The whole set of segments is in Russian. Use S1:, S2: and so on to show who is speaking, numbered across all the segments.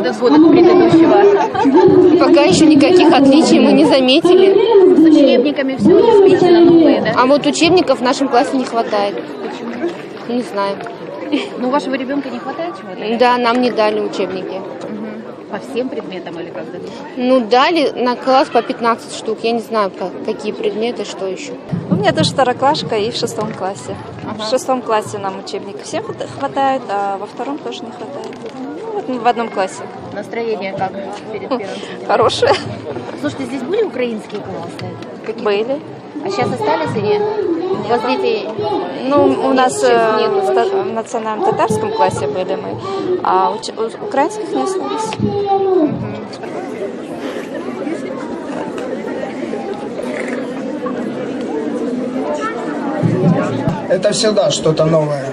S1: этот год от предыдущего?
S2: Пока еще никаких отличий мы не заметили.
S1: С учебниками все обеспечено новые, да?
S2: А вот учебников в нашем классе не хватает.
S1: Почему?
S2: Не знаю.
S1: Ну, у вашего ребенка не хватает чего-то?
S2: Да, нам не дали учебники.
S1: По всем предметам или как дадут?
S2: Ну, дали на класс по 15 штук. Я не знаю, какие предметы, что еще.
S3: У меня тоже второклашка и в 6 классе. В 6 классе нам учебник всем хватает, а во 2 тоже не хватает. Ну, вот в 1 классе.
S1: Настроение как перед первым сентября?
S3: Хорошее.
S1: Слушайте, здесь были украинские классы?
S3: Были.
S1: А сейчас остались или нет? У вас дети...
S3: Ну, у нас
S1: нету
S3: в национальном татарском классе были мы, а украинских не осталось.
S4: Это всегда что-то новое.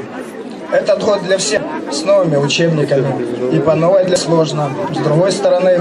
S4: Этот год для всех с новыми учебниками. И по новой для сложно. С другой стороны,